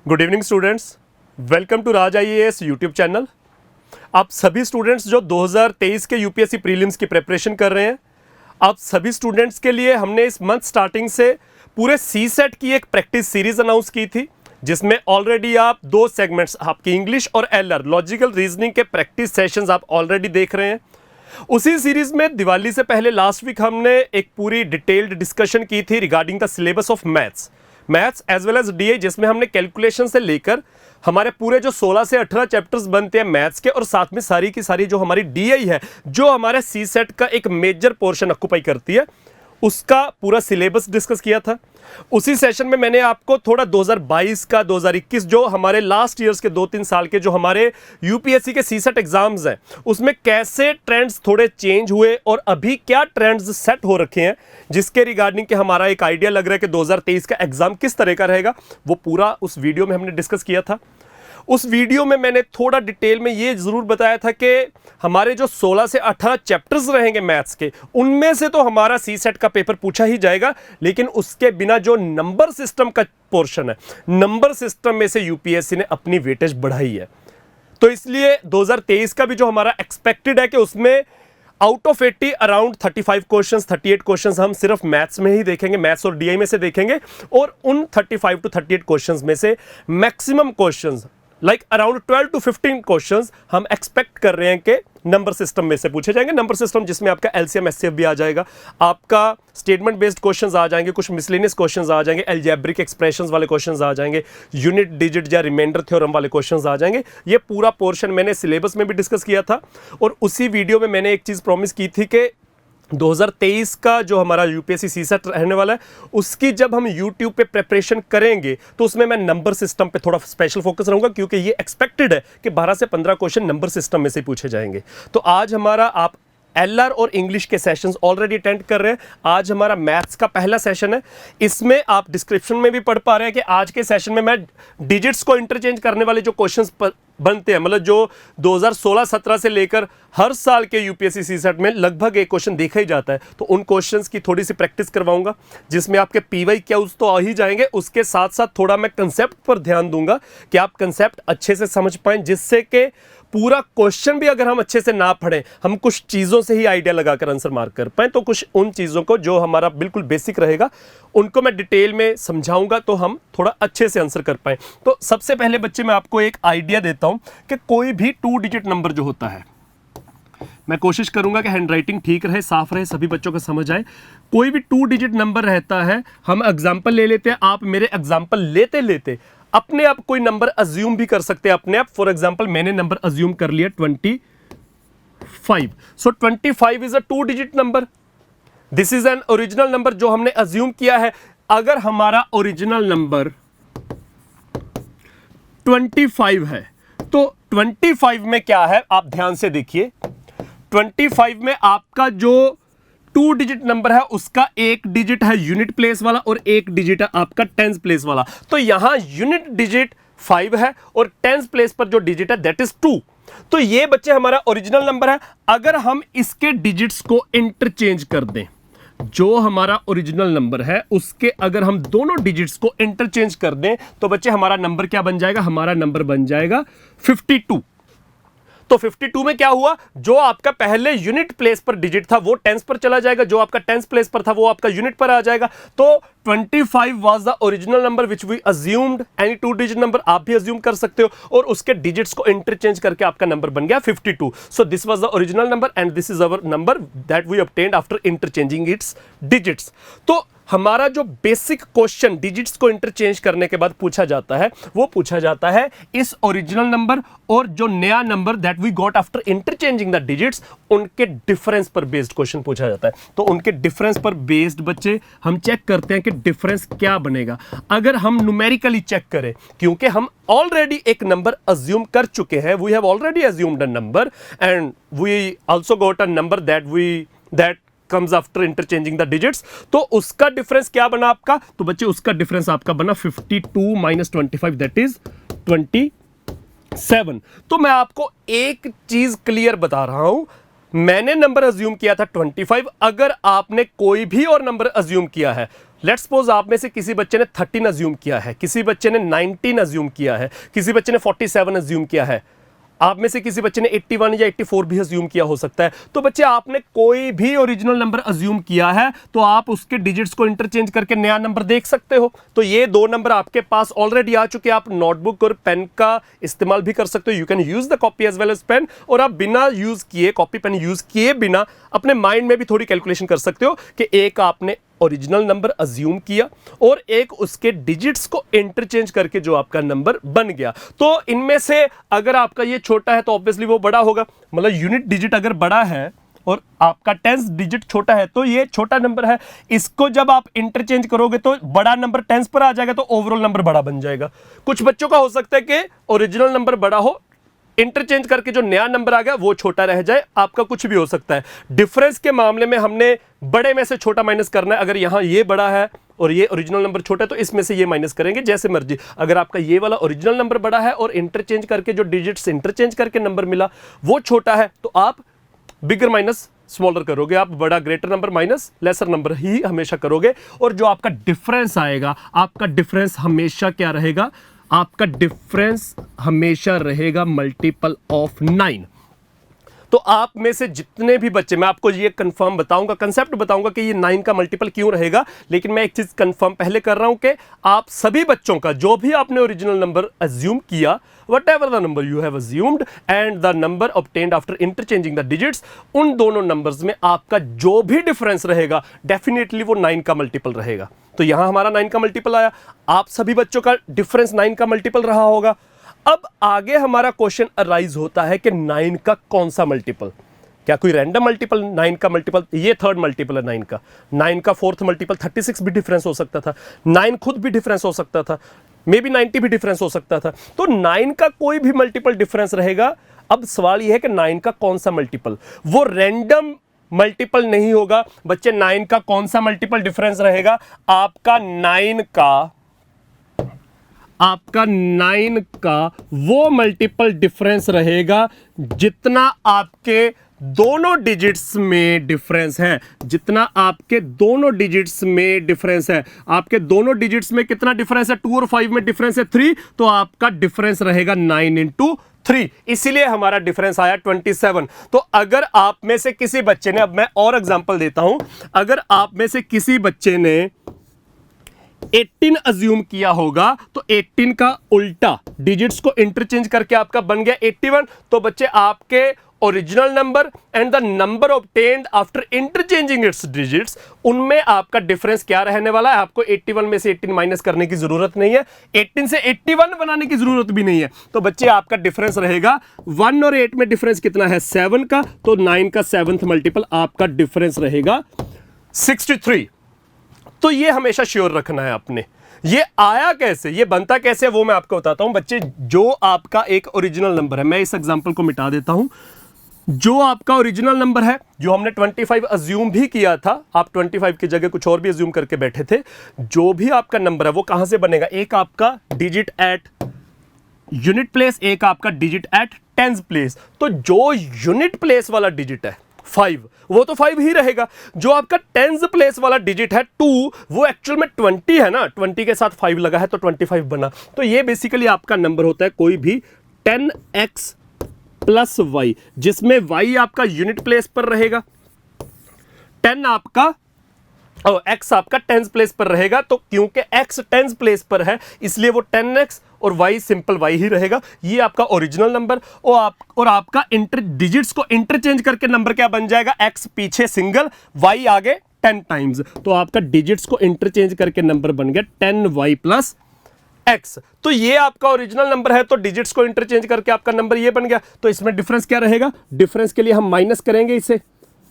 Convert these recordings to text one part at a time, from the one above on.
Good evening students, welcome to Raj IAS YouTube channel. आप सभी students जो 2023 के यूपीएससी प्रीलिम्स की प्रिपरेशन कर रहे हैं, आप सभी स्टूडेंट्स के लिए हमने इस मंथ स्टार्टिंग से पूरे सी सेट की एक प्रैक्टिस सीरीज अनाउंस की थी, जिसमें ऑलरेडी आप दो सेगमेंट्स आपकी इंग्लिश और एलआर लॉजिकल रीजनिंग के प्रैक्टिस सेशंस आप ऑलरेडी देख रहे हैं। उसी सीरीज में दिवाली से पहले लास्ट वीक हमने एक पूरी डिटेल्ड डिस्कशन की थी regarding the syllabus of maths as well as DA, जिसमें हमने कैलकुलेशन से लेकर हमारे पूरे जो 16 से 18 चैप्टर्स बनते हैं मैथ्स के, और साथ में सारी की सारी जो हमारी डीआई है, जो हमारे सी सेट का एक मेजर पोर्शन ऑक्युपाई करती है, उसका पूरा सिलेबस डिस्कस किया था। उसी सेशन में मैंने आपको थोड़ा 2022 का 2021 जो हमारे लास्ट ईयर्स के 2-3 साल के जो हमारे यूपीएससी के सी सेट एग्जाम्स हैं, उसमें कैसे ट्रेंड्स थोड़े चेंज हुए और अभी क्या ट्रेंड्स सेट हो रखे हैं, जिसके रिगार्डिंग के हमारा एक आइडिया लग रहा है कि 2023 का एग्जाम किस तरह का रहेगा, वो पूरा उस वीडियो में हमने डिस्कस किया था। उस वीडियो में मैंने थोड़ा डिटेल में ये जरूर बताया था कि हमारे जो 16 से 18 चैप्टर्स रहेंगे मैथ्स के, उनमें से तो हमारा सी सेट का पेपर पूछा ही जाएगा, लेकिन उसके बिना जो नंबर सिस्टम का पोर्शन है, नंबर सिस्टम में से यूपीएससी ने अपनी वेटेज बढ़ाई है। तो इसलिए 2023 का भी जो हमारा एक्सपेक्टेड है कि उसमें out of 80 around 35 questions 38 questions हम सिर्फ मैथ्स में ही देखेंगे, मैथ्स और डीआई में से देखेंगे, और उन 35 टू 38 क्वेश्चंस में से maximum questions like around 12 to 15 questions हम एक्सपेक्ट कर रहे हैं कि नंबर सिस्टम में से पूछे जाएंगे। नंबर सिस्टम जिसमें आपका एलसीएम एचसीएफ भी आ जाएगा, आपका स्टेटमेंट बेस्ड क्वेश्चंस आ जाएंगे, कुछ मिसलेनियस क्वेश्चंस आ जाएंगे, अलजेब्रिक एक्सप्रेशंस वाले क्वेश्चंस आ जाएंगे, यूनिट डिजिट या रिमाइंडर थ्योरम वाले क्वेश्चंस आ जाएंगे। ये पूरा पोर्शन मैंने सिलेबस में भी डिस्कस किया था, और उसी वीडियो में मैंने एक चीज़ प्रॉमिस की थी कि 2023 का जो हमारा यूपीएससी सी सेट रहने वाला है, उसकी जब हम यूट्यूब पे प्रिपरेशन करेंगे तो उसमें मैं नंबर सिस्टम पे थोड़ा स्पेशल फोकस रहूंगा, क्योंकि ये एक्सपेक्टेड है कि 12 से 15 क्वेश्चन नंबर सिस्टम में से पूछे जाएंगे। तो आज हमारा आप एलआर और इंग्लिश के सेशंस ऑलरेडी अटेंड कर रहे हैं। आज हमारा मैथ्स का पहला सेशन है। इसमें आप डिस्क्रिप्शन में भी पढ़ पा रहे हैं कि आज के सेशन में मैं डिजिट्स को इंटरचेंज करने वाले जो क्वेश्चंस बनते हैं, मतलब जो 2016-17 से लेकर हर साल के यूपीएससी सी सेट में लगभग एक क्वेश्चन देखा ही जाता है, तो उन क्वेश्चंस की थोड़ी सी प्रैक्टिस करवाऊंगा, जिसमें आपके पीवाई क्या उस तो आ ही जाएंगे। उसके साथ साथ थोड़ा मैं कंसेप्ट पर ध्यान दूंगा कि आप कंसेप्ट अच्छे से समझ पाएं, जिससे कि पूरा क्वेश्चन भी अगर हम अच्छे से ना पढ़ें, हम कुछ चीज़ों से ही आइडिया लगाकर आंसर मार्क कर पाएं, तो कुछ उन चीज़ों को जो हमारा बिल्कुल बेसिक रहेगा उनको मैं डिटेल में समझाऊंगा, तो हम थोड़ा अच्छे से आंसर कर पाएं। तो सबसे पहले बच्चे मैं आपको एक आइडिया देता हूं कि कोई भी 2 डिजिट नंबर जो होता है, मैं कोशिश करूंगा कि हैंडराइटिंग ठीक रहे, साफ रहे, सभी बच्चों को समझ आए। कोई भी 2 डिजिट नंबर रहता है, हम एग्जाम्पल ले लेते हैं, आप मेरे एग्जाम्पल लेते लेते अपने आप कोई नंबर अज्यूम भी कर सकते हैं अपने आप। फॉर एग्जाम्पल मैंने नंबर अज्यूम कर लिया 25। सो 25 is a 2 digit number. This is an original number जो हमने अज्यूम किया है। अगर हमारा ओरिजिनल नंबर 25 है, तो 25 में क्या है आप ध्यान से देखिए। 25 में आपका जो 2 डिजिट नंबर है, उसका एक डिजिट है यूनिट प्लेस वाला और एक डिजिट है आपका टेंस प्लेस वाला। तो यहां यूनिट डिजिट 5 है और टेंस प्लेस पर जो डिजिट है दैट इज 2। तो ये बच्चे हमारा ओरिजिनल नंबर है। अगर हम इसके डिजिट्स को इंटरचेंज कर दें, जो हमारा ओरिजिनल नंबर है उसके अगर हम दोनों डिजिट्स को इंटरचेंज कर दें, तो बच्चे हमारा नंबर क्या बन जाएगा? हमारा नंबर बन जाएगा 52। तो 52 में क्या हुआ? जो आपका पहले यूनिट प्लेस पर डिजिट था वो टेंस पर चला जाएगा, जो आपका टेंस प्लेस पर था वो आपका यूनिट पर आ जाएगा। तो 25 was the original number which we assumed. Any 2 digit number आप भी अज्यूम कर सकते हो, और उसके डिजिट्स को इंटरचेंज करके आपका नंबर बन गया 52। So this was the original number and this is our number that we obtained after interchanging its digits. तो हमारा जो बेसिक क्वेश्चन डिजिट्स को इंटरचेंज करने के बाद पूछा जाता है, वो पूछा जाता है इस ओरिजिनल नंबर और जो नया number that we got after interchanging the digits, उनके डिफरेंस पर बेस्ड क्वेश्चन पूछा जाता है। तो उनके डिफरेंस पर बेस्ड बच्चे हम चेक करते हैं कि डिफरेंस क्या बनेगा। अगर हम न्यूमेरिकली चेक करें, क्योंकि हम ऑलरेडी एक नंबर अज्यूम कर चुके हैं, we have already assumed a number and we also got a number that comes after interchanging the digits, तो उसका डिफरेंस क्या बना आपका? तो बच्चे उसका डिफरेंस आपका बना 52 माइनस 25 दैट इज 27। तो मैं आपको एक चीज क्लियर बता रहा हूं, मैंने नंबर अज्यूम किया था 25। अगर आपने कोई भी और नंबर अज्यूम किया है, लेट्स सपोज आप में से किसी बच्चे ने 13 अज्यूम किया है, किसी बच्चे ने 19 अज्यूम किया है, किसी बच्चे ने 47 अज्यूम किया है, आप में से किसी बच्चे ने 81 या 84 भी अज्यूम किया हो सकता है। तो बच्चे आपने कोई भी ओरिजिनल नंबर अज्यूम किया है तो आप उसके डिजिट्स को इंटरचेंज करके नया नंबर देख सकते हो। तो ये दो नंबर आपके पास ऑलरेडी आ चुके हैं। आप नोटबुक और पेन का इस्तेमाल भी कर सकते हो, you can use the copy as well as pen, और आप बिना यूज किए, कॉपी पेन यूज किए बिना अपने माइंड में भी थोड़ी कैलकुलेशन कर सकते हो कि एक आपने ओरिजिनल नंबर अज्यूम किया और एक उसके डिजिट्स को इंटरचेंज करके जो आपका नंबर बन गया। तो इनमें से अगर आपका ये छोटा है तो ऑब्वियसली वो बड़ा होगा, मतलब यूनिट डिजिट अगर बड़ा है और आपका टेंस डिजिट छोटा है तो ये छोटा नंबर है। इसको जब आप इंटरचेंज करोगे तो बड़ा नंबर टेंस पर आ जाएगा, तो ओवरऑल नंबर बड़ा बन जाएगा। कुछ बच्चों का हो सकता है कि ओरिजिनल नंबर बड़ा हो, इंटरचेंज करके जो नया नंबर आ गया वो छोटा रह जाए, आपका कुछ भी हो सकता है। डिफरेंस के मामले में हमने बड़े में से छोटा माइनस करना है। अगर यहां ये बड़ा है और ये ओरिजिनल नंबर छोटा है तो इसमें से ये माइनस करेंगे जैसे मर्जी। अगर आपका ये वाला ओरिजिनल नंबर बड़ा है और इंटरचेंज करके जो डिजिट्स इंटरचेंज करके नंबर मिला वो छोटा है तो आप बिगर माइनस स्मॉलर करोगे, आप बड़ा greater number minus lesser number ही हमेशा करोगे। और जो आपका डिफरेंस आएगा, आपका डिफरेंस हमेशा क्या रहेगा, आपका डिफरेंस हमेशा रहेगा मल्टीपल ऑफ 9। तो आप में से जितने भी बच्चे, मैं आपको ये कंफर्म बताऊंगा, कंसेप्ट बताऊंगा कि ये 9 का मल्टीपल क्यों रहेगा, लेकिन मैं एक चीज कंफर्म पहले कर रहा हूं कि आप सभी बच्चों का जो भी आपने ओरिजिनल नंबर अज्यूम किया, whatever the number you have assumed and the number obtained after interchanging the digits, उन दोनों नंबर्स में आपका जो भी डिफरेंस रहेगा डेफिनेटली वो 9 का मल्टीपल रहेगा। तो यहां हमारा 9 का मल्टीपल आया, आप सभी बच्चों का डिफरेंस 9 का मल्टीपल रहा होगा। अब आगे हमारा क्वेश्चन अराइज होता है कि 9 का कौन सा मल्टीपल, क्या कोई रैंडम मल्टीपल 9 का मल्टीपल, ये थर्ड मल्टीपल है 9 का, 9 का फोर्थ मल्टीपल 36 भी डिफरेंस हो सकता था, 9 खुद भी डिफरेंस हो सकता था, मे बी 90 भी डिफरेंस हो सकता था। तो 9 का कोई भी मल्टीपल डिफरेंस रहेगा। अब सवाल यह है कि 9 का कौन सा मल्टीपल, वो रैंडम मल्टीपल नहीं होगा। बच्चे 9 का कौन सा मल्टीपल डिफरेंस रहेगा, आपका 9 का वो मल्टीपल डिफरेंस रहेगा जितना आपके दोनों डिजिट्स में डिफरेंस है, जितना आपके दोनों डिजिट्स में डिफरेंस है। आपके दोनों डिजिट्स में कितना डिफरेंस है, 2 और 5 में डिफरेंस है 3, तो आपका डिफरेंस रहेगा 9 इंटू 3, इसीलिए हमारा डिफरेंस आया 27। तो अगर आप में से किसी बच्चे ने, अब मैं और एग्जांपल देता हूं, अगर आप में से किसी बच्चे ने 18 अज्यूम किया होगा तो 18 का उल्टा डिजिट्स को इंटरचेंज करके आपका बन गया 81। तो बच्चे आपके original number and the number obtained after interchanging its digits, उनमें आपका डिफरेंस क्या रहने वाला है। आपको 81 में से 18 माइनस करने की जरूरत नहीं है, 18 से 81 बनाने की जरूरत भी नहीं है। तो बच्चे आपका डिफरेंस रहेगा 1 और 8 में डिफरेंस कितना है 7 का, तो 9 का 7th मल्टीपल आपका डिफरेंस रहेगा 63। तो ये हमेशा श्योर रखना है आपने। ये आया कैसे, ये बनता कैसे, वो मैं आपको बताता हूं। बच्चे जो आपका एक ओरिजिनल नंबर है, मैं इस एग्जांपल को मिटा देता हूं। जो आपका ओरिजिनल नंबर है, जो हमने 25 अज्यूम भी किया था, आप 25 की जगह कुछ और भी अज्यूम करके बैठे थे, जो भी आपका नंबर है वो कहां से बनेगा, एक आपका डिजिट एट यूनिट प्लेस, एक आपका डिजिट एट टेंस प्लेस। तो जो यूनिट प्लेस वाला डिजिट है 5, वो तो 5 ही रहेगा। जो आपका टेंस प्लेस वाला डिजिट है 2, वो एक्चुअल में 20 है ना, 20 के साथ 5 लगा है तो 25 बना। तो ये बेसिकली आपका नंबर होता है कोई भी 10x प्लस y, जिसमें y आपका यूनिट प्लेस पर रहेगा, 10 आपका x आपका टेंस प्लेस पर रहेगा। तो क्योंकि x टेंस प्लेस पर है इसलिए वो 10x और y सिंपल y ही रहेगा। ये आपका ओरिजिनल नंबर और आपका डिजिट्स को इंटरचेंज करके नंबर क्या बन जाएगा, x पीछे सिंगल, y आगे 10 टाइम्स। तो आपका डिजिट्स को इंटरचेंज करके नंबर बन गया 10y प्लस x। तो ये आपका ओरिजिनल नंबर है, तो डिजिट्स को इंटरचेंज करके आपका नंबर ये बन गया। तो इसमें डिफरेंस क्या रहेगा, डिफरेंस के लिए हम माइनस करेंगे इसे।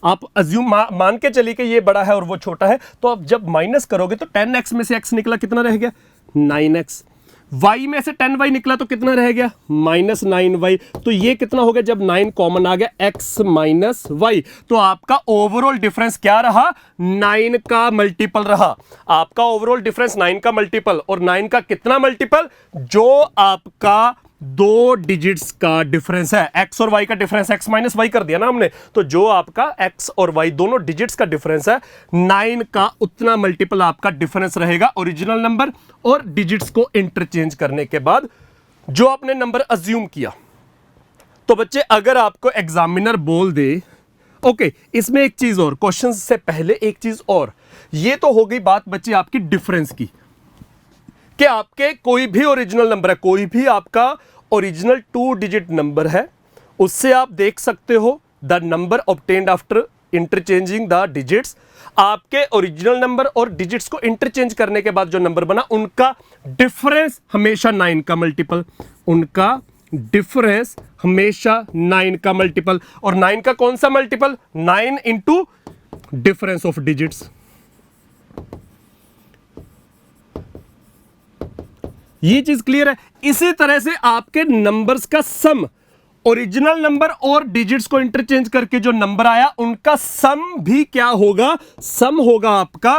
आप अज्यूम मान के चलिए कि ये बड़ा है और वो छोटा है, तो आप जब माइनस करोगे तो 10x में से x निकला, कितना रह गया 9x, y में से 10y निकला तो कितना रह गया माइनस 9y। तो ये कितना हो गया, जब 9 कॉमन आ गया x माइनस y, तो आपका ओवरऑल डिफरेंस क्या रहा, 9 का मल्टीपल रहा। आपका ओवरऑल डिफरेंस 9 का मल्टीपल, और 9 का कितना मल्टीपल, जो आपका दो डिजिट्स का डिफरेंस है, एक्स और वाई का डिफरेंस, एक्स माइनस वाई कर दिया ना हमने, तो जो आपका एक्स और वाई दोनों डिजिट्स का डिफरेंस है 9 का उतना मल्टीपल आपका डिफरेंस रहेगा ओरिजिनल नंबर और डिजिट्स को इंटरचेंज करने के बाद जो आपने नंबर अज्यूम किया। तो बच्चे अगर आपको एग्जामिनर बोल दे ओके, इसमें एक चीज और, क्वेश्चन से पहले एक चीज और, ये तो हो गई बात बच्चे आपकी डिफरेंस की कि आपके कोई भी ओरिजिनल नंबर है, कोई भी आपका ओरिजिनल 2 डिजिट नंबर है, उससे आप देख सकते हो the number obtained after interchanging the digits. आपके ओरिजिनल नंबर और डिजिट्स को इंटरचेंज करने के बाद जो नंबर बना उनका डिफरेंस हमेशा 9 का मल्टीपल, उनका डिफरेंस हमेशा 9 का मल्टीपल। और 9 का कौन सा multiple? 9 into difference of digits. ये चीज क्लियर है। इसी तरह से आपके नंबर्स का सम, ओरिजिनल नंबर और डिजिट्स को इंटरचेंज करके जो नंबर आया उनका सम भी क्या होगा? सम होगा आपका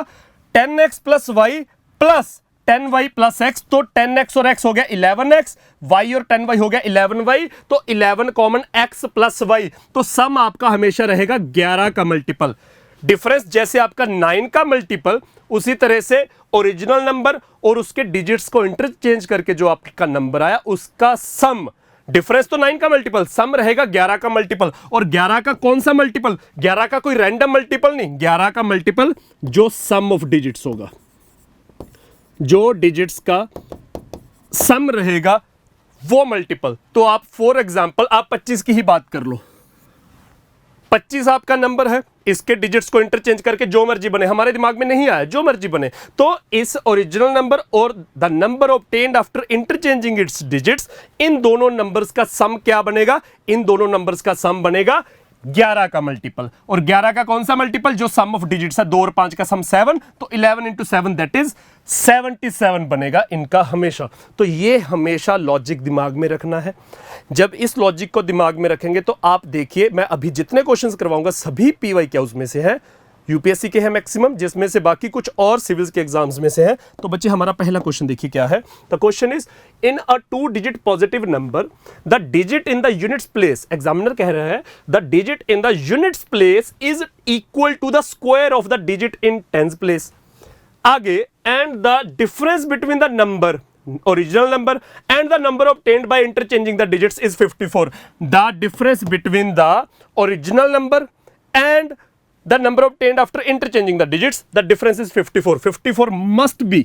10x plus y plus 10y plus x. तो 10x और x हो गया 11x, y और 10y हो गया 11y, तो 11 कॉमन x प्लस y, तो सम आपका हमेशा रहेगा 11 का मल्टीपल। डिफरेंस जैसे आपका 9 का मल्टीपल, उसी तरह से ओरिजिनल नंबर और उसके डिजिट्स को इंटरचेंज करके जो आपका नंबर आया उसका सम, डिफरेंस तो 9 का मल्टीपल, सम रहेगा 11 का मल्टीपल। और 11 का कौन सा मल्टीपल? 11 का कोई रैंडम मल्टीपल नहीं, 11 का मल्टीपल जो सम ऑफ डिजिट्स होगा, जो डिजिट्स का सम रहेगा वो मल्टीपल। तो आप फॉर एग्जांपल आप 25 की ही बात कर लो, 25 आपका नंबर है, इसके डिजिट्स को इंटरचेंज करके जो मर्जी बने, हमारे दिमाग में नहीं आया, जो मर्जी बने, तो इस ओरिजिनल नंबर और the number obtained after interchanging its digits, इन दोनों नंबर्स का सम क्या बनेगा? इन दोनों नंबर्स का सम बनेगा 11 का मल्टीपल। और 11 का कौन सा मल्टीपल? जो सम ऑफ डिजिट्स है, 2 और 5 का सम 7, तो 11 इंटू 7 दैट इज 77 बनेगा इनका हमेशा। तो ये हमेशा लॉजिक दिमाग में रखना है। जब इस लॉजिक को दिमाग में रखेंगे तो आप देखिए, मैं अभी जितने क्वेश्चंस करवाऊंगा सभी पीवाई क्या उसमें से है, यूपीएससी के हैं मैक्सिमम, जिसमें से बाकी कुछ और सिविल्स के एग्जाम्स में से है। तो बच्चे हमारा पहला क्वेश्चन देखिए क्या है। The question is in a 2 digit positive number the digit in the units place, examiner कह रहा है the digit in the units place is equal to the square of the digit in tens place. आगे, and the difference between the number original number and the number obtained by interchanging the digits is 54. The difference between the original number and the number obtained after interchanging the digits, the difference is 54. 54 must be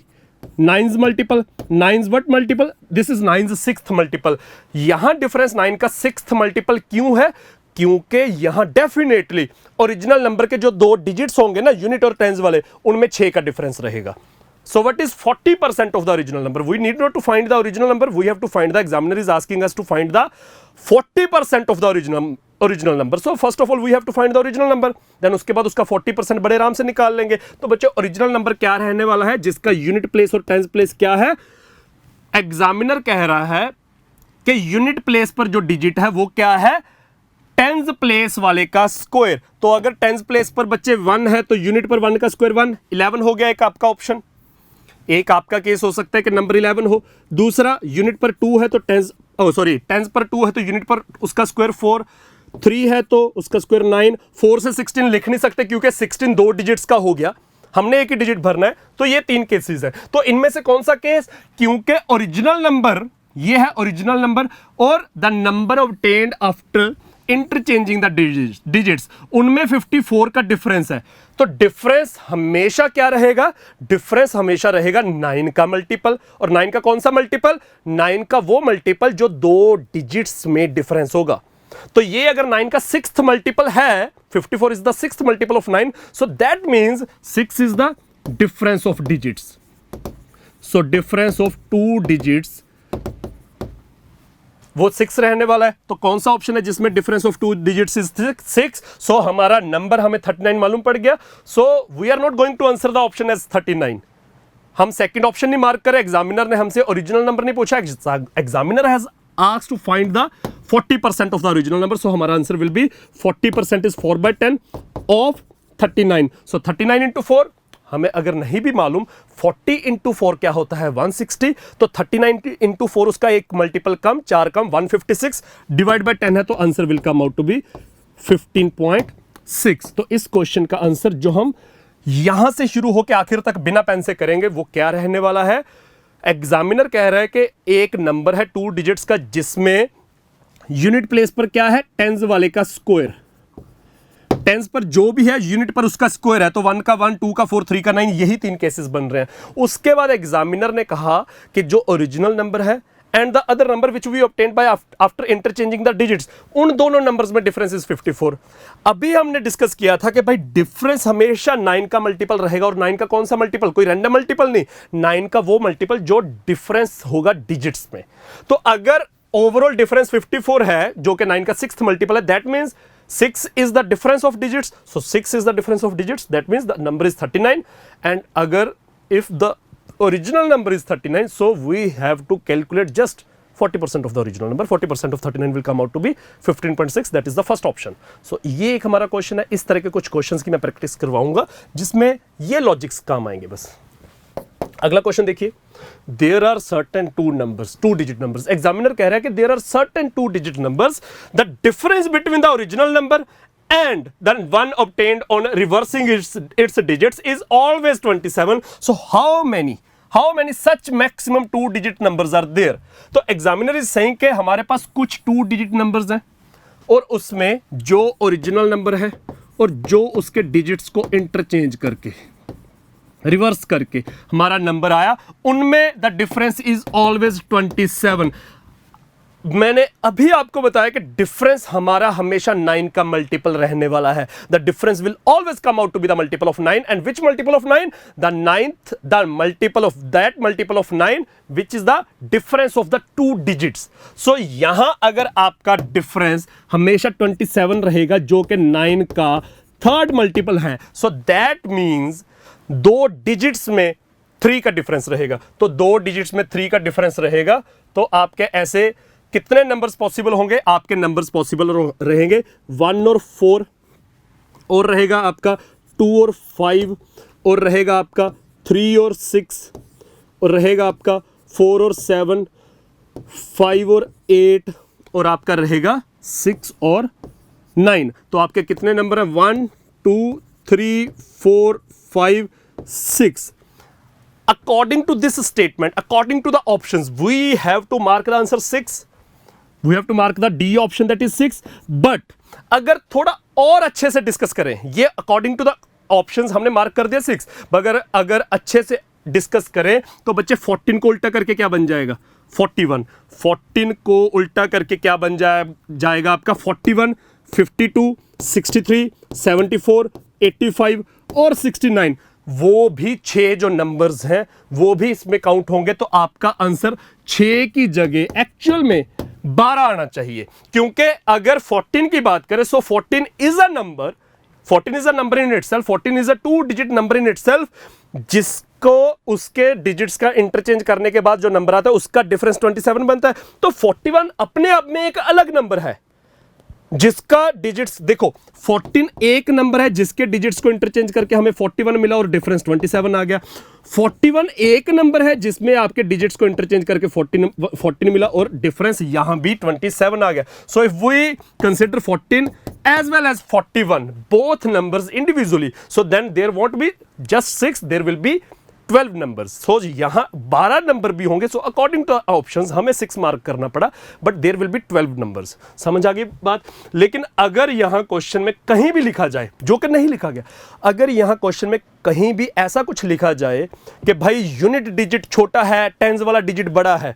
9's multiple. 9's what multiple? This is 9's 6th multiple. यहां difference 9 का 6th multiple क्यों है? क्योंकि यहां definitely original number के जो 2 digits होंगे ना, यूनिट और टेंस वाले, उनमें 6 का डिफरेंस रहेगा। So what is 40% of the original number? We need not to find the original number. We have to find the, examiner is asking us to find the 40% of the original number. So first of all we have to find the original number. Then उसके बाद उसका 40% बड़े आराम से निकाल लेंगे। तो बच्चे ओरिजिनल नंबर क्या रहने वाला है, जिसका यूनिट प्लेस और टेंस प्लेस क्या है? एग्जामिनर कह रहा है कि यूनिट प्लेस पर जो डिजिट है वो क्या है? टेंस प्लेस वाले का स्क्वायर। तो अगर टेंस प्लेस पर बच्चे 1 है तो यूनिट पर 1 का स्क्वायर 1, 11 हो गया एक आपका ऑप्शन। एक आपका केस हो सकता है कि नंबर 11 हो। दूसरा, यूनिट पर 2 है तो टेंस पर 2 है तो यूनिट पर उसका स्क्वायर 4, 3 है तो उसका स्क्वायर 9, 4 से 16 लिख नहीं सकते क्योंकि 16 2 डिजिट्स का हो गया, हमने एक ही डिजिट भरना है। तो ये 3 केसेस है। तो इनमें से कौन सा केस? क्योंकि ओरिजिनल नंबर ये है ओरिजिनल नंबर और the number obtained after interchanging the digits, उनमें 54 का डिफरेंस है। तो डिफरेंस हमेशा क्या रहेगा? डिफरेंस हमेशा रहेगा 9 का मल्टीपल। और 9 का कौन सा मल्टीपल? 9 का वो मल्टीपल जो 2 डिजिट्स में डिफरेंस होगा। तो ये अगर 9 का 6th मल्टीपल है, 54 is the 6th multiple of 9, so that means 6 is the difference of digits. So difference of 2 digits वो 6 रहने वाला है। तो कौन सा ऑप्शन है जिसमें difference of 2 digits is 6? So हमारा नंबर हमें 39 मालूम पड़ गया। So we are not going to answer the option as 39। हम सेकंड ऑप्शन नहीं मार्क करें। एग्जामिनर ने हमसे ओरिजिनल नंबर नहीं पूछा, examiner has asked to find the 40% of the original number. So हमारा answer will be 40% is 4/10 of 39। So 39 into 4 हमें अगर नहीं भी मालूम 40 इंटू 4 क्या होता है 160, तो 39 इंटू 4 उसका एक multiple come, 4 come 156, divide by 10 है तो answer will come out to be 15.6। तो इस क्वेश्चन का आंसर जो हम यहां से शुरू होकर आखिर तक बिना पेन से करेंगे वो क्या रहने वाला है। एग्जामिनर कह रहा है कि एक नंबर है 2 डिजिट्स का जिसमें यूनिट प्लेस पर क्या है, टेंस वाले का स्क्वायर, टेंस पर जो भी है यूनिट पर उसका स्क्वायर है, तो 1 का 1, 2 का 4, 3 का 9, यही 3 केसेस बन रहे हैं। उसके बाद एग्जामिनर ने कहा कि जो ओरिजिनल नंबर है and the other number which we obtained by after interchanging the digits, उन दोनों नंबर्स में डिफरेंस इज 54। अभी हमने डिस्कस किया था कि भाई डिफरेंस हमेशा 9 का मल्टीपल रहेगा, और 9 का कौन सा मल्टीपल, कोई रैंडम मल्टीपल नहीं, 9 का वो मल्टीपल जो डिफरेंस होगा डिजिट्स में। तो अगर ओवरऑल डिफरेंस 54 है जो कि 9 का 6th मल्टीपल है, that means 6 is the difference of digits, so 6 is the difference of digits, that means the number is 39, and agar if the original number is 39, so we have to calculate just 40% of the original number, 40% of 39 will come out to be 15.6, that is the first option. So ये एक हमारा question है। इस तरह के कुछ questions की मैं प्रैक्टिस करवाऊंगा जिसमें ये लॉजिक्स काम आएंगे बस। अगला क्वेश्चन देखिए, there are certain 2 numbers, 2 digit numbers. Examiner कह रहा है कि there are certain 2 digit numbers, the difference between the original number and the one obtained on reversing its digits is always 27. So how many such maximum 2 digit numbers are there? तो examiner is saying कि हमारे पास कुछ 2 digit numbers हैं और उसमें जो original number है और जो उसके डिजिट्स को इंटरचेंज करके, रिवर्स करके हमारा नंबर आया, उनमें द डिफरेंस इज ऑलवेज 27। मैंने अभी आपको बताया कि डिफरेंस हमारा हमेशा 9 का मल्टीपल रहने वाला है। The difference will always come out to be the multiple of 9, and which multiple of 9? The multiple of that multiple of 9 which is the difference of the 2 digits. So यहां अगर आपका difference हमेशा 27 रहेगा जो कि 9 का 3rd मल्टीपल है, so that means 2 digits में 3 का डिफरेंस रहेगा। तो 2 डिजिट्स में 3 का डिफरेंस रहेगा तो आपके ऐसे कितने नंबर्स पॉसिबल होंगे? आपके नंबर्स पॉसिबल रहेंगे 1 और 4, और रहेगा आपका 2 और 5, और रहेगा आपका 3 और 6, और रहेगा आपका 4 और 7, 5 और 8, और आपका रहेगा 6 और 9। तो आपके कितने नंबर हैं? 1, 2, 3, 4, 5, 6। According to this statement, according to the options, we have to mark the answer 6. We have to mark the D option, that is 6. But अगर थोड़ा और अच्छे से डिस्कस करें, ये according to the options हमने मार्क कर दिया 6, मगर अगर अच्छे से डिस्कस करें तो बच्चे 14 को उल्टा करके क्या बन जाएगा? 41। 14 को उल्टा करके क्या बन जाएगा आपका? 41, 52, 63, 74, 85 और 69। वो भी 6 जो नंबर्स हैं वो भी इसमें काउंट होंगे, तो आपका आंसर 6 की जगह एक्चुअल में 12 आना चाहिए। क्योंकि अगर 14 की बात करें, सो 14 is a number, 14 is a number in itself, 14 is a 2 digit number in itself, जिसको उसके डिजिट्स का इंटरचेंज करने के बाद जो नंबर आता है उसका डिफरेंस 27 बनता है। तो 41 अपने आप में एक अलग नंबर है जिसका डिजिट्स, देखो 14 एक नंबर है जिसके डिजिट्स को इंटरचेंज करके हमें 41 मिला और डिफरेंस 27 आ गया। 41 एक नंबर है जिसमें आपके डिजिट्स को इंटरचेंज करके 14 मिला और डिफरेंस यहां भी 27 आ गया। So if we consider 14 as well as 41 both numbers individually, so then there won't be just 6, there will be 12 numbers. So यहां 12 नंबर भी होंगे। सो अकॉर्डिंग टू ऑप्शंस हमें 6 मार्क करना पड़ा, but there will be 12 numbers. समझ आ गई बात? लेकिन अगर यहां क्वेश्चन में कहीं भी लिखा जाए, जो कि नहीं लिखा गया, अगर यहां क्वेश्चन में कहीं भी ऐसा कुछ लिखा जाए कि भाई यूनिट डिजिट छोटा है, टेंस वाला डिजिट बड़ा है,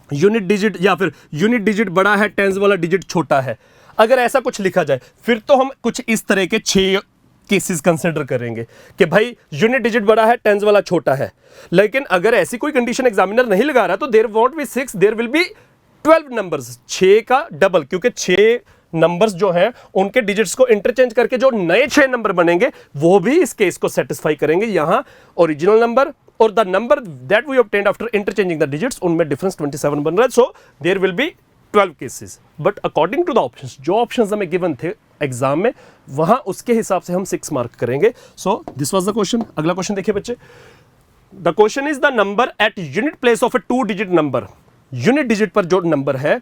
यूनिट डिजिट या फिर यूनिट डिजिट बड़ा है, टेंस वाला डिजिट छोटा है, अगर ऐसा कुछ लिखा जाए, फिर तो हम कुछ इस तरह के 6 केसेस कंसिडर करेंगे कि भाई यूनिट डिजिट बड़ा है, टेंस वाला छोटा है। लेकिन अगर ऐसी कोई कंडीशन एग्जामिनर नहीं लगा रहा तो there won't be 6, there will be 12 numbers, 6 का डबल, क्योंकि 6 नंबर्स जो हैं उनके डिजिट्स को इंटरचेंज करके जो नए 6 नंबर बनेंगे वो भी इस केस को सेटिस्फाई करेंगे। यहां ओरिजिनल नंबर और the number that we obtained after interchanging the digits, उनमें डिफरेंस 27 बन रहा है। So there will be 12 cases, but according to the options, जो ऑप्शंस हमें गिवन थे एग्जाम में, वहां उसके हिसाब से हम 6 मार्क करेंगे. So this was the question. अगला क्वेश्चन देखिए बच्चे. The question is the number at unit place of a 2 digit number. Unit digit पर जो नंबर है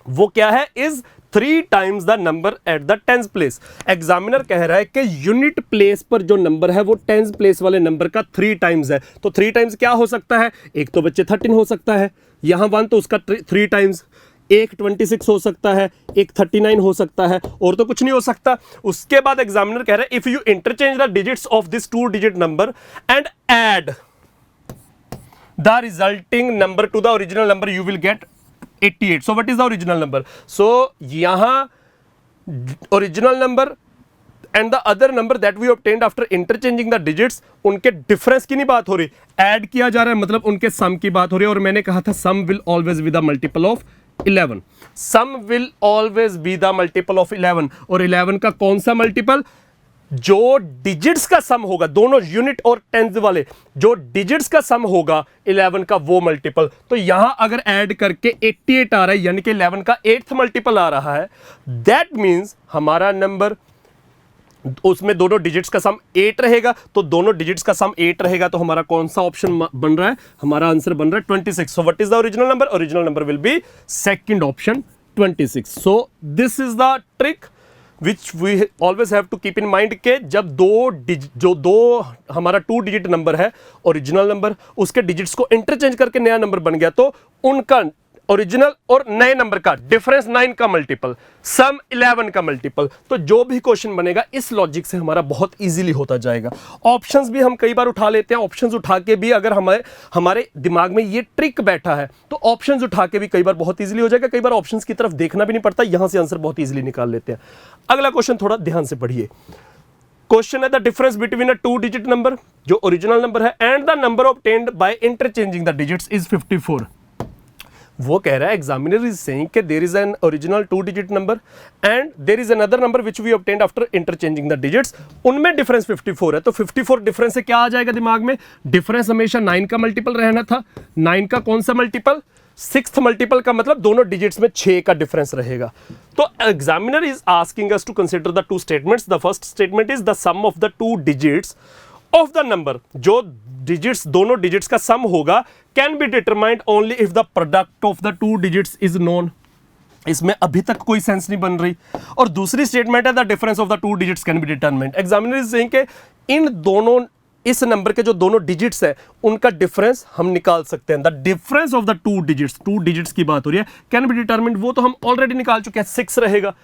वो क्या है, is 3 times the number at the tens place. Examiner कह रहा है कि यूनिट प्लेस पर जो नंबर है वो टेंस प्लेस वाले नंबर का 3 टाइम्स है. तो 3 टाइम्स क्या हो सकता है, एक तो बच्चे 13 हो सकता है, यहां 1 तो उसका 3 टाइम्स, एक 26 हो सकता है, एक 39 हो सकता है, और तो कुछ नहीं हो सकता. उसके बाद एग्जामिनर कह रहा है if you interchange the digits of this 2 digit number and add the resulting number to the original number you will get 88. So what is the original number? So यहाँ original number and the other number that we obtained after interchanging the digits, उनके difference की नहीं बात हो रही, add किया जा रहा है, मतलब उनके sum की बात हो रही है. और मैंने कहा था sum will always be the multiple of 11. Sum will always be the multiple of 11. और 11 का कौन सा multiple? जो डिजिट्स का सम होगा, दोनों यूनिट और टेंस वाले जो डिजिट्स का सम होगा 11 का, वो मल्टीपल. तो यहां अगर ऐड करके 88 आ रहा है, यानी कि 11 का 8th मल्टीपल आ रहा है, दैट मींस हमारा नंबर, उसमें दोनों डिजिट्स का सम 8 रहेगा. तो दोनों डिजिट्स का सम 8 रहेगा, तो हमारा कौन सा ऑप्शन बन रहा है, हमारा आंसर बन रहा है 26. So what is the original number? Original number will be second option 26. So this is the trick which we always have to keep in mind के जब दो हमारा 2 डिजिट नंबर है, ओरिजिनल नंबर, उसके डिजिट्स को इंटरचेंज करके नया number बन गया, तो उनका ओरिजिनल और नए नंबर का डिफरेंस 9 का मल्टीपल, सम 11 का मल्टीपल. तो जो भी क्वेश्चन बनेगा इस लॉजिक से हमारा बहुत इजीली होता जाएगा. ऑप्शंस भी हम कई बार उठा लेते हैं, ऑप्शंस उठा के भी अगर हमारे दिमाग में ये ट्रिक बैठा है तो ऑप्शंस उठा के भी कई बार बहुत इजीली हो जाएगा. कई बार ऑप्शंस की तरफ देखना भी नहीं पड़ता, यहां से आंसर बहुत इजीली निकाल लेते हैं. अगला क्वेश्चन थोड़ा ध्यान से पढ़िए. क्वेश्चन है the difference between a 2 digit number, जो ओरिजिनल नंबर है, and the number obtained by interchanging the digits is 54. वो कह रहा है एग्जामिनर इज सेइंग कि there is an original 2 digit number and there is another number which we obtained after interchanging the digits. उनमें difference 54 है. तो 54 difference से क्या आ जाएगा दिमाग में, डिफरेंस हमेशा 9 का मल्टीपल रहना था. 9 का कौन सा मल्टीपल, 6th मल्टीपल का, मतलब दोनों डिजिट्स में 6 का डिफरेंस रहेगा. तो examiner is asking us to consider the 2 statements. The first statement is the sum of the 2 digits of the number. जो डिजिट्स, दोनों डिजिट्स का सम होगा, can be determined only if the product of the 2 digits is known. इसमें अभी तक कोई sense नहीं बन रही. और दूसरी स्टेटमेंट है the difference of the 2 digits can be determined. Examiner is saying कि इन दोनों, इस नंबर के जो दोनों डिजिट्स हैं उनका डिफरेंस हम निकाल सकते हैं. The difference of the 2 digits की बात हो रही है, कैन बी डिटरमाइंड, वो तो हम ऑलरेडी निकाल चुके हैं, 6 रहेगा.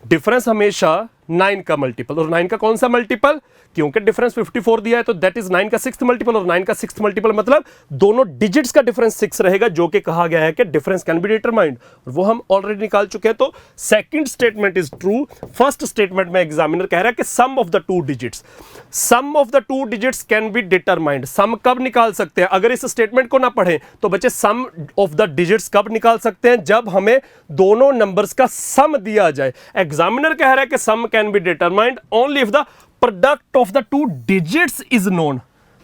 डिफरेंस हमेशा 9 का मल्टीपल, और 9 का कौन सा मल्टीपल, क्योंकि डिफरेंस 54 दिया है तो दैट इज 9 का 6th मल्टीपल, और 9 का 6th मल्टीपल मतलब दोनों डिजिट्स का डिफरेंस 6 रहेगा, जो कि कहा गया है कि डिफरेंस कैन बी डिटरमाइंड, वो हम ऑलरेडी निकाल चुके हैं. तो second statement is true. First statement में एग्जामिनर कह रहा है कि sum of the 2 digits, sum of the 2 digits can be determined. Sum कब निकाल सकते हैं, अगर इस स्टेटमेंट को ना पढ़ें तो बच्चे सम ऑफ द डिजिट्स कब निकाल सकते हैं, जब हमें दोनों नंबर्स का सम दिया जाए. एग्जामिनर कह रहा है कि sum can be determined only if the product of the 2 digits is known.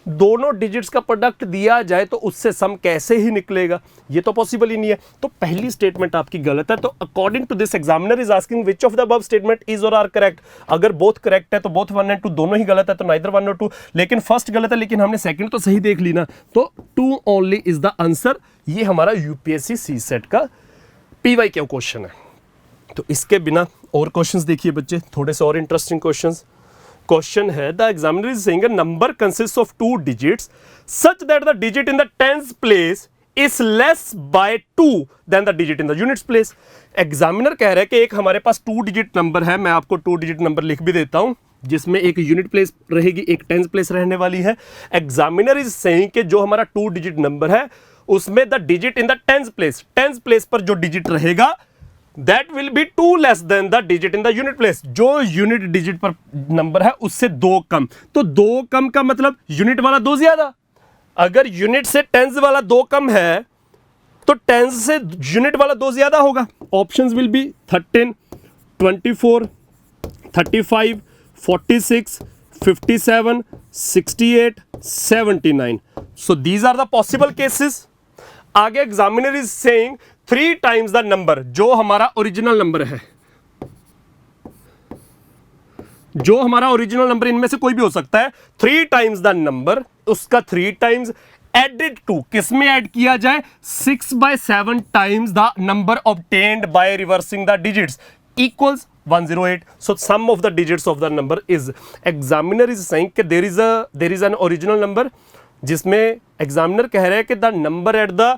दोनों डिजिट्स का प्रोडक्ट दिया जाए तो उससे सम कैसे ही निकलेगा, ये तो पॉसिबल ही नहीं है. तो पहली स्टेटमेंट आपकी गलत है. तो according to this examiner is asking which of the above statement is और आर करेक्ट. अगर बोथ करेक्ट है तो बोथ 1 और 2 दोनों ही गलत है, तो नाइदर 1 और 2. लेकिन फर्स्ट गलत है, लेकिन हमने सेकंड तो सही देख ली ना, तो 2 ओनली इज द आंसर. ये हमारा यूपीएससी सीसेट का पीवाईक्यू क्वेश्चन है. तो इसके बिना और क्वेश्चंस देखिए बच्चे, थोड़े से और इंटरेस्टिंग क्वेश्चंस. क्वेश्चन है the examiner is saying a number consist of 2 digits such that the digit in the tens place is less by 2 then the digit in the units place. Examiner कह रहा है कि एक हमारे पास 2 digit number है, मैं आपको 2 डिजिट नंबर लिख भी देता हूं, जिसमें एक यूनिट प्लेस रहेगी, एक टेंस प्लेस रहने वाली है. एग्जामिनर इज सेइंग कि जो हमारा 2 डिजिट नंबर है उसमें the digit in the tens place पर जो डिजिट रहेगा that will be 2 less than the digit in the unit place. जो यूनिट डिजिट पर नंबर है उससे 2 कम. तो 2 कम का मतलब यूनिट वाला 2 ज्यादा. अगर यूनिट से टेंस वाला 2 कम है तो टेंस से यूनिट वाला 2 ज्यादा होगा. Options will be 13, 24, 35, 46, 57, 68, 79. So these are the possible cases. आगे examiner is saying 3 times the number, जो हमारा ओरिजिनल नंबर है, जो हमारा ओरिजिनल नंबर इनमें से कोई भी हो सकता है, 3 टाइम्स द नंबर, उसका 3 टाइम्स एडेड टू, किस में ऐड किया जाए, 6/7 times the number obtained by reversing the digits equals 108. So sum of the digits of the number is, examiner is saying कि there is an original number, जिसमें examiner कह रहे हैं कि the number at the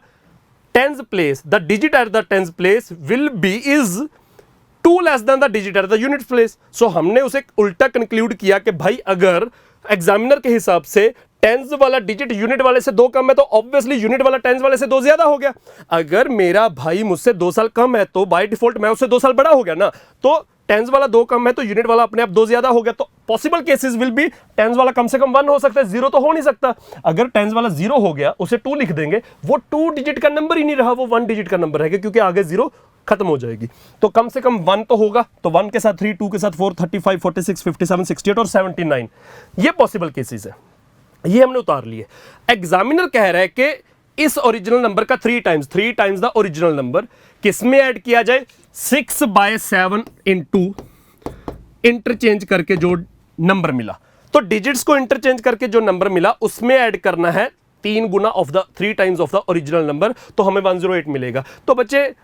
tens place, the digit at the tens place will be is 2 less than the digit at the unit place. So हमने उसे उल्टा conclude किया कि भाई अगर एग्जामिनर के हिसाब से टेंस वाला डिजिट यूनिट वाले से 2 कम है तो ऑब्वियसली यूनिट वाला टेंस वाले से 2 ज्यादा हो गया. अगर मेरा भाई मुझसे 2 साल कम है तो बाय डिफॉल्ट मैं उससे 2 साल बड़ा हो गया ना, तो टेंस वाला 2 कम है तो यूनिट वाला अपने आप 2 ज्यादा हो गया. तो possible cases will be, tens वाला कम से कम 1 हो सकता है, 0 तो हो नहीं सकता. अगर टेंस वाला 0 हो गया उसे 2 लिख देंगे, वो 2 डिजिट का नंबर ही नहीं रहा, वो 1 डिजिट का नंबर रहेगा, क्योंकि आगे 0 खत्म हो जाएगी. तो कम से कम 1 तो होगा, तो 1 के साथ 3, 2 के साथ 4, 35, 46, 57, 68 और 79, ये पॉसिबल केसेस है, ये हमने उतार लिए. एग्जामिनर कह रहा है कि इस ओरिजिनल नंबर का 3 टाइम्स द ओरिजिनल नंबर किस में ऐड किया जाए, 6/7 इंटू इंटरचेंज करके जो नंबर मिला, तो डिजिट्स को इंटरचेंज करके जो नंबर मिला उसमें ऐड करना है 3 गुना of the 3 times of the original number, तो हमें 108 मिलेगा. तो बच्चे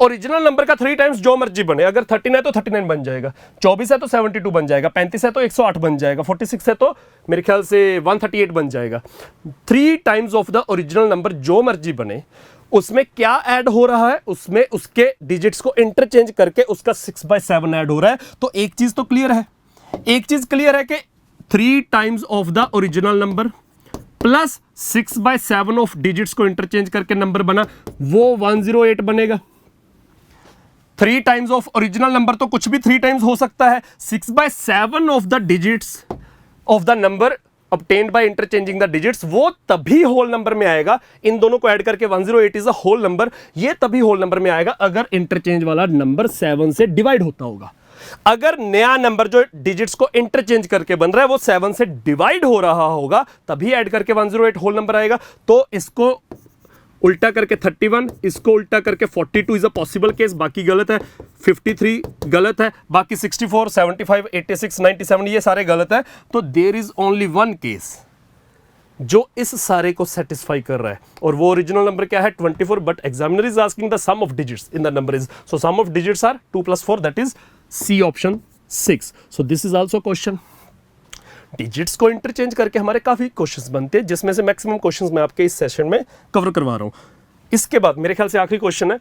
ओरिजिनल नंबर का 3 टाइम्स जो मर्जी बने, अगर 13 है तो 39 बन जाएगा, 24 है तो 72 बन जाएगा, 35 है तो 108 बन जाएगा, 46 है तो मेरे ख्याल से 138 बन जाएगा. 3 times of the original number जो मर्जी बने, उसमें क्या ऐड हो रहा है, उसमें उसके डिजिट्स को इंटरचेंज करके उसका 6/7 ऐड हो रहा है. तो एक चीज तो क्लियर है, एक चीज क्लियर है कि 3 times of the original number plus 6/7 of digits को इंटरचेंज करके नंबर बना, वो 108 बनेगा. 3 टाइम्स ऑफ ओरिजिनल नंबर तो कुछ भी 3 टाइम्स हो सकता है, 6/7 of the digits of the number obtained by interchanging the digits, वो तभी होल नंबर में आएगा. इन दोनों को ऐड करके 108 इज अ होल नंबर, ये तभी होल नंबर में आएगा अगर इंटरचेंज वाला नंबर 7 से डिवाइड होता होगा. अगर नया नंबर जो डिजिट्स को इंटरचेंज करके बन रहा है वो 7 से डिवाइड हो रहा होगा, तभी ऐड करके 108 होल नंबर आएगा. तो इसको उल्टा करके 31, इसको उल्टा करके 42 इज अ पॉसिबल केस, बाकी गलत है. 53 गलत है, बाकी 64, 75, 86, 97 ये सारे गलत है. तो देयर इज ओनली 1 केस जो इस सारे को सेटिस्फाई कर रहा है, और वो ओरिजिनल नंबर क्या है, 24. But examiner is asking the sum of digits in the number is, so sum of digits are 2 + 4, that is C option 6. So this is also question. Digits को इंटरचेंज करके हमारे काफी क्वेश्चंस बनते हैं, जिसमें से मैक्सिमम क्वेश्चंस मैं आपके इस सेशन में कवर करवा रहा हूं. इसके बाद मेरे ख्याल से आखिरी क्वेश्चन है.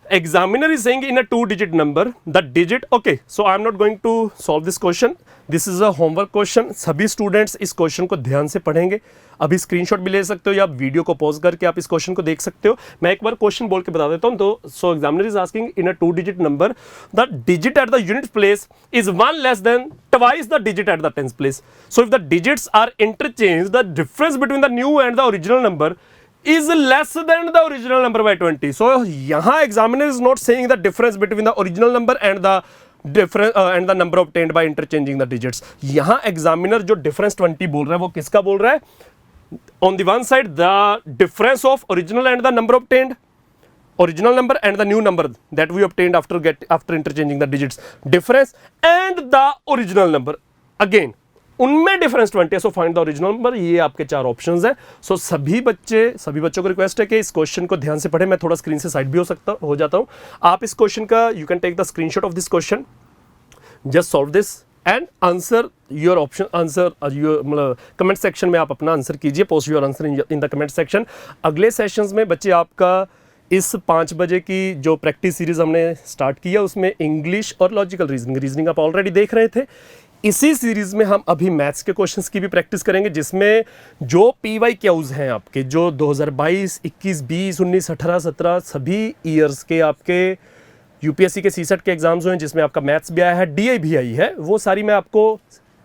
Examiner is saying in a 2 digit number the digit, okay, so I am not going to solve this question, this is a homework question. सभी स्टूडेंट्स इस क्वेश्चन को ध्यान से पढ़ेंगे. अभी स्क्रीनशॉट भी ले सकते हो या वीडियो को पॉज करके आप इस क्वेश्चन को देख सकते हो. मैं एक बार क्वेश्चन बोल के बता देता हूं. तो so examiner is asking in a 2 digit number the digit at the unit place is 1 less than twice the digit at the tens place. So if the digits are interchanged, the difference between the new and the original number is less than the original number by 20. So यहाँ examiner is not saying the difference between the original number and the difference and the number obtained by interchanging the digits. यहाँ examiner जो difference 20 बोल रहा है वो किसका बोल रहा है? On the one side the difference of original and the number obtained, original number and the new number that we obtained after interchanging the digits, difference and the original number again उनमें difference 20 है. So find the original number. ये आपके 4 options हैं. सो सभी बच्चों को request है कि इस क्वेश्चन को ध्यान से पढ़ें. मैं थोड़ा स्क्रीन से साइड भी हो जाता हूं. आप इस क्वेश्चन का you can take the screenshot of this question, just solve this and answer your option, answer मतलब कमेंट सेक्शन में आप अपना आंसर कीजिए. Post your answer in the comment section. अगले सेशंस में बच्चे आपका इस 5 बजे की जो प्रैक्टिस सीरीज हमने स्टार्ट किया उसमें इंग्लिश और लॉजिकल रीजनिंग आप ऑलरेडी देख रहे थे. इसी सीरीज में हम अभी मैथ्स के क्वेश्चंस की भी प्रैक्टिस करेंगे, जिसमें जो PYQs हैं आपके, जो 2022, 21, 20, 19, 18, 17 सभी ईयर्स के आपके UPSC के CSET के एग्जाम्स हुए हैं, जिसमें आपका मैथ्स भी आया है, DI भी आई है, वो सारी मैं आपको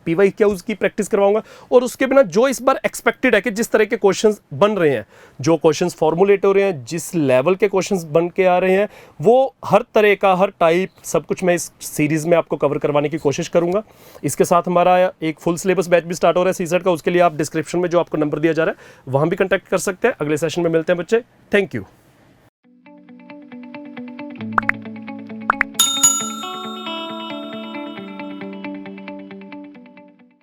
PYQs की प्रैक्टिस करवाऊंगा, और उसके बिना जो इस बार एक्सपेक्टेड है कि जिस तरह के क्वेश्चंस बन रहे हैं, जो क्वेश्चंस फॉर्मुलेट हो रहे हैं, जिस लेवल के क्वेश्चंस बन के आ रहे हैं, वो हर तरह का, हर टाइप, सब कुछ मैं इस सीरीज़ में आपको कवर करवाने की कोशिश करूंगा। इसके साथ हमारा एक फुल सिलेबस बैच भी स्टार्ट हो रहा है सीसेट का, उसके लिए आप डिस्क्रिप्शन में जो आपको नंबर दिया जा रहा है वहाँ भी कॉन्टैक्ट कर सकते हैं। अगले सेशन में मिलते हैं बच्चे, थैंक यू।